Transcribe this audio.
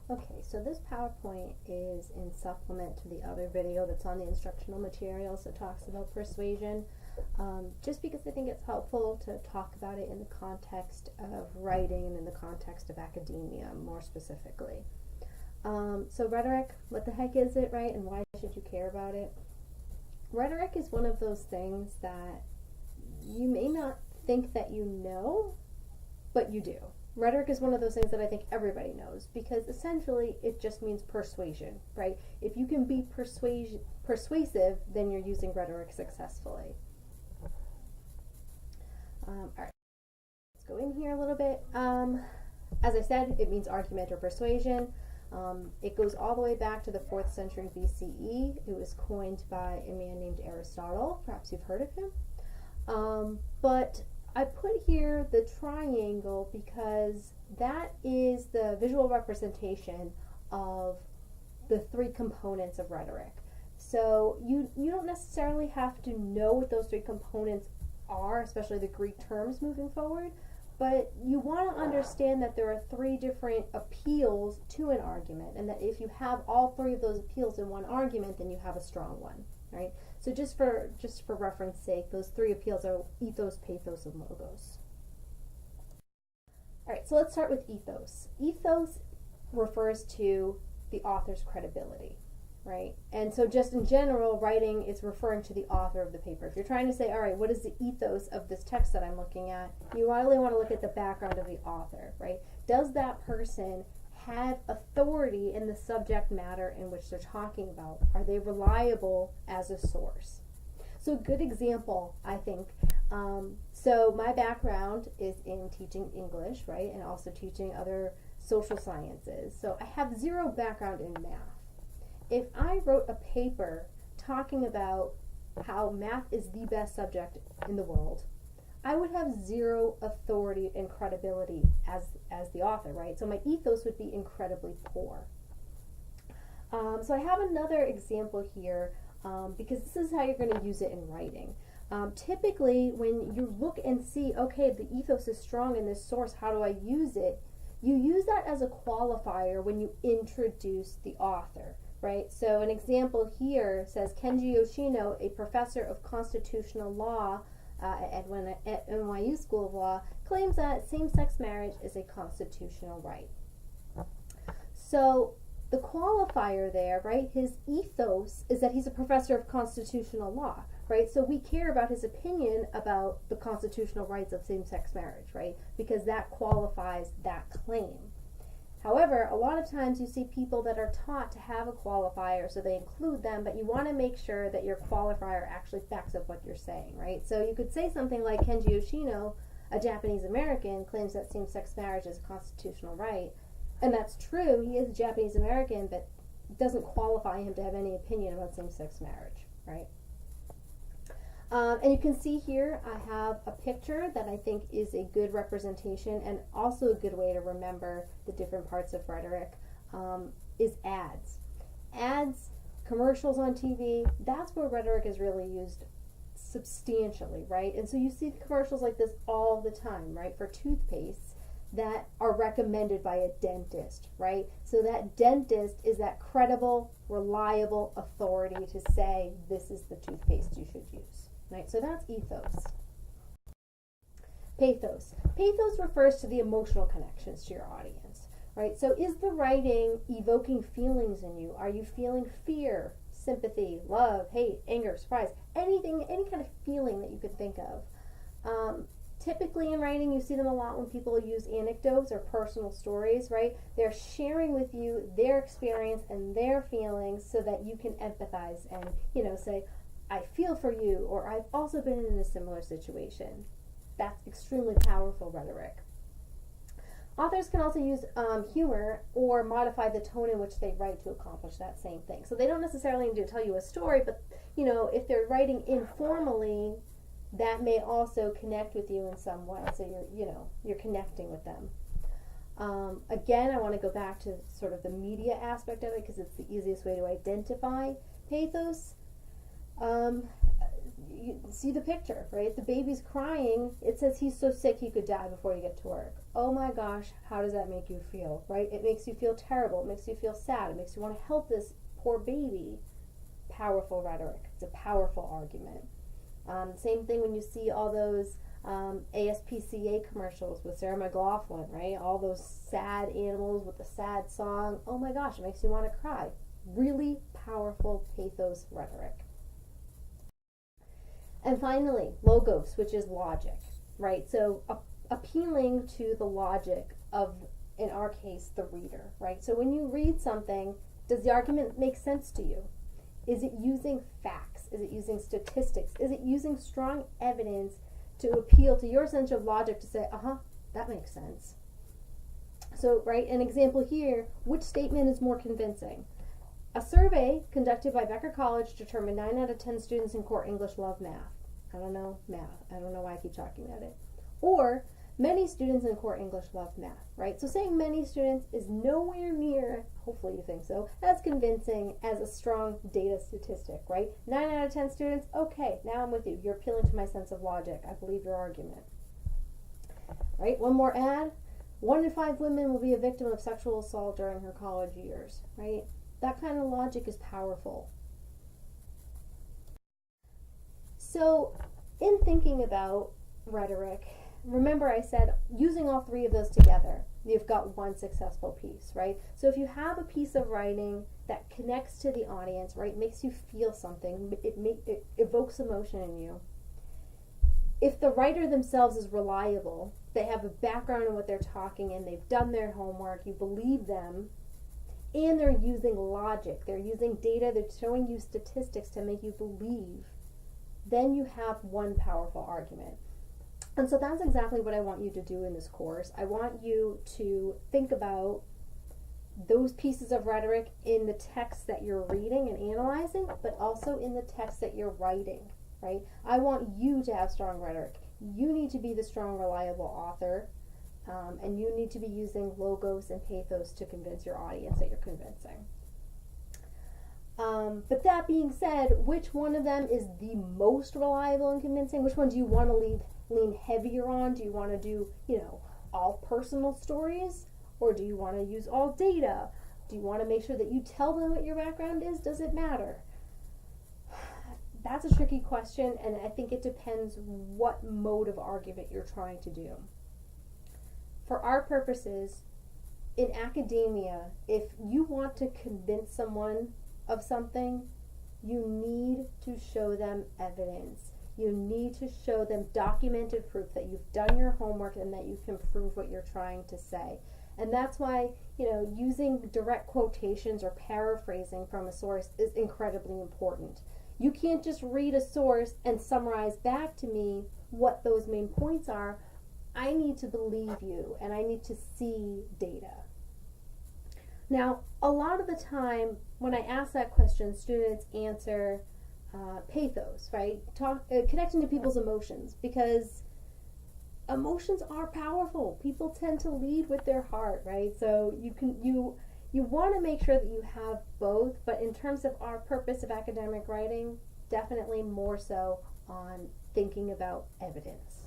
Okay, so this PowerPoint is in supplement to the other video that's on the instructional materials that talks about persuasion, just because I think it's helpful to talk about it in the context of writing and in the context of academia more specifically. So rhetoric, what the heck is it, right? And why should you care about it? Rhetoric is one of those things that you may not think that you know, but you do. Rhetoric is one of those things that I think everybody knows, because essentially it just means persuasion, right? If you can be persuasive, then you're using rhetoric successfully. All right, let's go in here a little bit. As I said, it means argument or persuasion. It goes all the way back to the 4th century BCE. It was coined by a man named Aristotle. Perhaps you've heard of him. But I put here the triangle because that is the visual representation of the 3 components of rhetoric. So you don't necessarily have to know what those 3 components are, especially the Greek terms moving forward, but you want to understand that there are 3 different appeals to an argument, and that if you have all 3 of those appeals in one argument, then you have a strong one, right? So just for reference sake, those 3 appeals are ethos, pathos, and logos. All right, so let's start with ethos. Ethos refers to the author's credibility, right? And so just in general, writing is referring to the author of the paper. If you're trying to say, all right, what is the ethos of this text that I'm looking at, you really want to look at the background of the author, right? Does that person have authority in the subject matter in which they're talking about? Are they reliable as a source? So a good example, I think, so my background is in teaching English, right, and also teaching other social sciences. So I have 0 background in math. If I wrote a paper talking about how math is the best subject in the world, I would have 0 authority and credibility as the author, right? So my ethos would be incredibly poor. So I have another example here, because this is how you're going to use it in writing. Typically, when you look and see, okay, the ethos is strong in this source, how do I use it? You use that as a qualifier when you introduce the author, right? So an example here says, Kenji Yoshino, a professor of constitutional law at NYU School of Law, claims that same-sex marriage is a constitutional right. So the qualifier there, right, his ethos is that he's a professor of constitutional law, right? So we care about his opinion about the constitutional rights of same-sex marriage, right? Because that qualifies that claim. However, a lot of times you see people that are taught to have a qualifier, so they include them, but you want to make sure that your qualifier actually backs up what you're saying, right? So you could say something like, Kenji Yoshino, a Japanese American, claims that same-sex marriage is a constitutional right. And that's true, he is a Japanese American, but it doesn't qualify him to have any opinion about same-sex marriage, right? And you can see here I have a picture that I think is a good representation, and also a good way to remember the different parts of rhetoric, is ads. Ads, commercials on TV, that's where rhetoric is really used substantially, right? And so you see commercials like this all the time, right, for toothpaste that are recommended by a dentist, right? So that dentist is that credible, reliable authority to say this is the toothpaste you should use, right? So that's ethos. Pathos. Pathos refers to the emotional connections to your audience, right? So is the writing evoking feelings in you? Are you feeling fear, sympathy, love, hate, anger, surprise, anything, any kind of feeling that you could think of? Typically in writing, you see them a lot when people use anecdotes or personal stories, right? They're sharing with you their experience and their feelings so that you can empathize and, say, I feel for you, or I've also been in a similar situation. That's extremely powerful rhetoric. Authors can also use humor or modify the tone in which they write to accomplish that same thing. So they don't necessarily need to tell you a story, but, if they're writing informally, that may also connect with you in some way, so you're connecting with them. Again, I want to go back to sort of the media aspect of it because it's the easiest way to identify pathos. you see the picture, right? The baby's crying. It says he's so sick he could die before you get to work. Oh my gosh, how does that make you feel, right? It makes you feel terrible. It makes you feel sad. It makes you want to help this poor baby. Powerful rhetoric. It's a powerful argument. Same thing when you see all those ASPCA commercials with Sarah McLachlan, right? All those sad animals with the sad song. Oh my gosh, it makes you want to cry. Really powerful pathos rhetoric. And finally, logos, which is logic, right? So appealing to the logic of, in our case, the reader, right? So when you read something, does the argument make sense to you? Is it using facts? Is it using statistics? Is it using strong evidence to appeal to your sense of logic to say, that makes sense? So, right, an example here, which statement is more convincing? A survey conducted by Becker College determined 9 out of 10 students in core English love math. I don't know math. I don't know why I keep talking about it. Or, many students in core English love math, right? So saying many students is nowhere near, hopefully you think so, as convincing as a strong data statistic, right? 9 out of 10 students, okay, now I'm with you. You're appealing to my sense of logic. I believe your argument. Right, one more ad. 1 in 5 women will be a victim of sexual assault during her college years, right? That kind of logic is powerful. So, in thinking about rhetoric, remember I said using all 3 of those together, you've got one successful piece, right? So if you have a piece of writing that connects to the audience, right, makes you feel something, it evokes emotion in you. If the writer themselves is reliable, they have a background in what they're talking in, they've done their homework, you believe them, and they're using logic, they're using data, they're showing you statistics to make you believe, then you have one powerful argument. And so that's exactly what I want you to do in this course. I want you to think about those pieces of rhetoric in the text that you're reading and analyzing, but also in the text that you're writing, right? I want you to have strong rhetoric. You need to be the strong, reliable author, and you need to be using logos and pathos to convince your audience that you're convincing. But that being said, which one of them is the most reliable and convincing? Which one do you want to lean heavier on? Do you want to do, all personal stories? Or do you want to use all data? Do you want to make sure that you tell them what your background is? Does it matter? That's a tricky question, and I think it depends what mode of argument you're trying to do. For our purposes, in academia, if you want to convince someone of something, you need to show them evidence. You need to show them documented proof that you've done your homework and that you can prove what you're trying to say. And that's why, using direct quotations or paraphrasing from a source is incredibly important. You can't just read a source and summarize back to me what those main points are. I need to believe you, and I need to see data. Now, a lot of the time, when I ask that question, students answer pathos, right? Connecting to people's emotions, because emotions are powerful. People tend to lead with their heart, right? So you want to make sure that you have both, but in terms of our purpose of academic writing, definitely more so on thinking about evidence.